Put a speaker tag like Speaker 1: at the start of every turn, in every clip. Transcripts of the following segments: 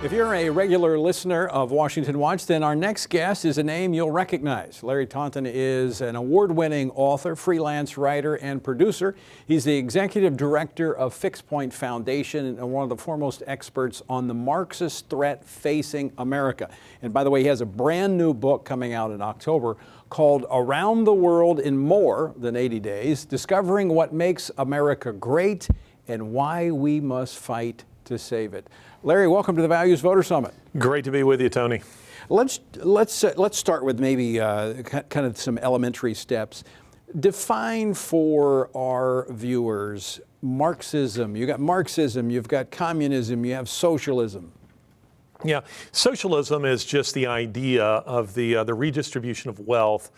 Speaker 1: If you're a regular listener of Washington Watch, then our next guest is a name you'll recognize. Larry Taunton is an award-winning author, freelance writer, and producer. He's the executive director of Fixed Point Foundation and one of the foremost experts on the Marxist threat facing America. And by the way, he has a brand new book coming out in October called Around the World in More Than 80 Days, Discovering What Makes America Great and Why We Must Fight to Save It. Larry, welcome to the Values Voter Summit.
Speaker 2: Great to be with you, Tony.
Speaker 1: Let's start with maybe kind of some elementary steps. Define for our viewers Marxism. You got Marxism, you've got communism, you have socialism.
Speaker 2: Yeah, socialism is just the idea of the redistribution of wealth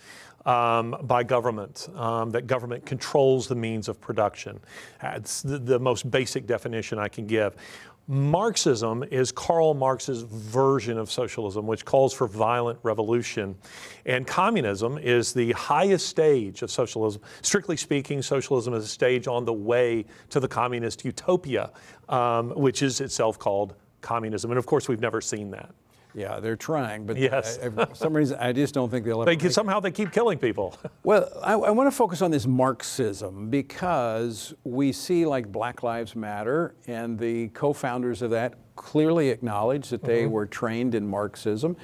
Speaker 2: by government, that government controls the means of production. It's the most basic definition I can give. Marxism is Karl Marx's version of socialism, which calls for violent revolution. And communism is the highest stage of socialism. Strictly speaking, socialism is a stage on the way to the communist utopia, which is itself called communism. And of course, we've never seen that.
Speaker 1: Yeah, they're trying, but
Speaker 2: yes.
Speaker 1: For some reason, I just don't think they'll ever.
Speaker 2: Somehow they keep killing people.
Speaker 1: Well, I want to focus on this Marxism because we see like Black Lives Matter, and the co-founders of that clearly acknowledge that they were trained in Marxism.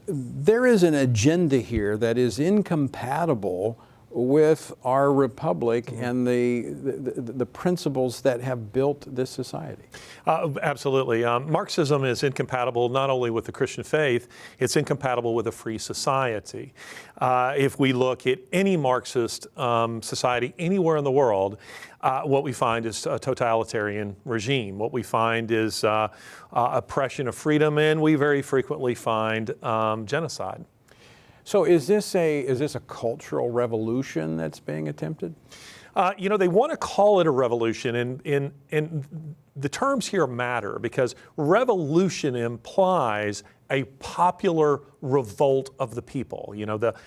Speaker 1: There is an agenda here that is incompatible with our republic and the principles that have built this society.
Speaker 2: Absolutely. Marxism is incompatible not only with the Christian faith, it's incompatible with a free society. If we look at any Marxist society anywhere in the world, what we find is a totalitarian regime. What we find is oppression of freedom, and we very frequently find genocide.
Speaker 1: So is this a cultural revolution that's being attempted?
Speaker 2: They want to call it a revolution, and the terms here matter because revolution implies a popular revolt of the people,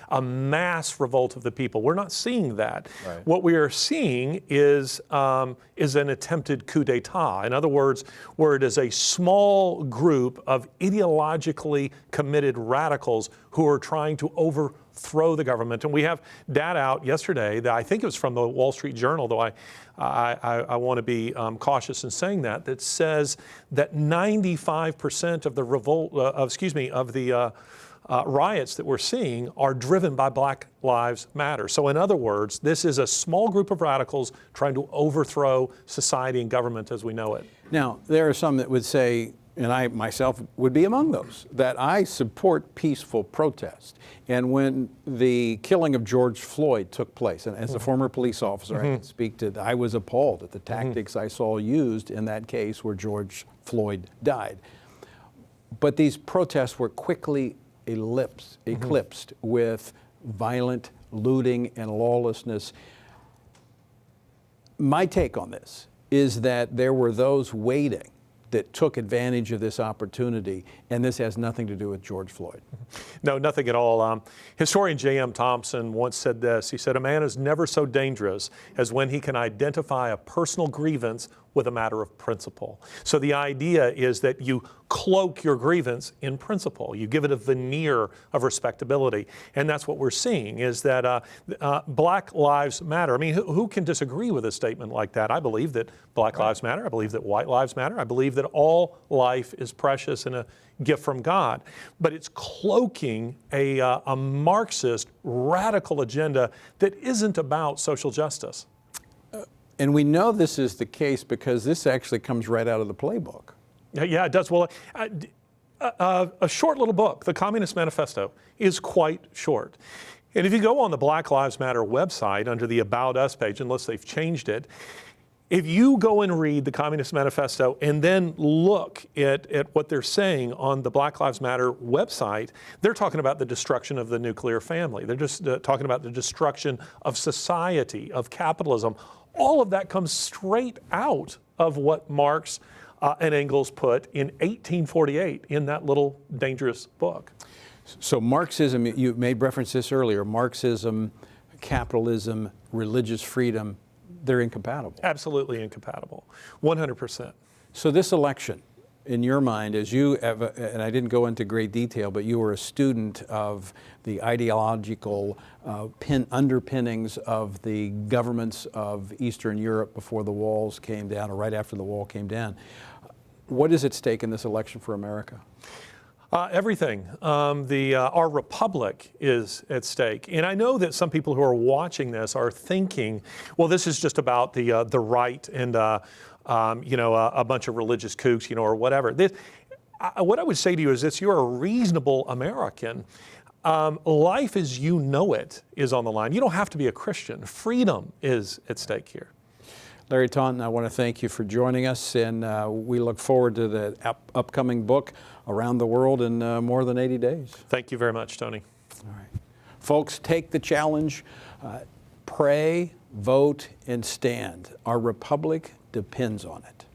Speaker 2: a mass revolt of the people. We're not seeing that. Right. What we are seeing is an attempted coup d'etat. In other words, where it is a small group of ideologically committed radicals who are trying to overthrow the government. And we have data out yesterday that I think it was from the Wall Street Journal, though I want to be cautious in saying that says that 95% of the revolt, of the riots that we're seeing are driven by Black Lives Matter. So in other words, this is a small group of radicals trying to overthrow society and government as we know it.
Speaker 1: Now, there are some that would say, and I myself would be among those, that I support peaceful protest. And when the killing of George Floyd took place, and as a former police officer, I can speak to, I was appalled at the tactics I saw used in that case where George Floyd died. But these protests were quickly eclipsed with violent looting and lawlessness. My take on this is that there were those waiting that took advantage of this opportunity, and this has nothing to do with George Floyd.
Speaker 2: No, nothing at all. Historian J.M. Thompson once said this. He said, "A man is never so dangerous as when he can identify a personal grievance with a matter of principle." So the idea is that you cloak your grievance in principle. You give it a veneer of respectability. And that's what we're seeing is that Black Lives Matter. I mean, who can disagree with a statement like that? I believe that Black Lives Matter. I believe that white lives matter. I believe that all life is precious and a gift from God. But it's cloaking a Marxist radical agenda that isn't about social justice.
Speaker 1: And we know this is the case because this actually comes right out of the playbook.
Speaker 2: Yeah, it does. Well, a short little book, the Communist Manifesto, is quite short. And if you go on the Black Lives Matter website under the About Us page, unless they've changed it, if you go and read the Communist Manifesto and then look at what they're saying on the Black Lives Matter website, they're talking about the destruction of the nuclear family. They're just talking about the destruction of society, of capitalism. All of that comes straight out of what Marx and Engels put in 1848 in that little dangerous book.
Speaker 1: So Marxism, you made reference to this earlier, Marxism, capitalism, religious freedom, they're incompatible.
Speaker 2: Absolutely incompatible, 100%.
Speaker 1: So this election, in your mind, as you have, and I didn't go into great detail, but you were a student of the ideological underpinnings of the governments of Eastern Europe before the walls came down, or right after the wall came down. What is at stake in this election for America?
Speaker 2: Everything. Our republic is at stake. And I know that some people who are watching this are thinking, well, this is just about the right and a bunch of religious kooks, or whatever. What I would say to you is this: you're a reasonable American. Life as you know it is on the line. You don't have to be a Christian. Freedom is at stake here.
Speaker 1: Larry Taunton, I want to thank you for joining us, and we look forward to the upcoming book, Around the World in more than 80 days.
Speaker 2: Thank you very much, Tony.
Speaker 1: All right. Folks, take the challenge. Pray, vote, and stand. Our republic depends on it.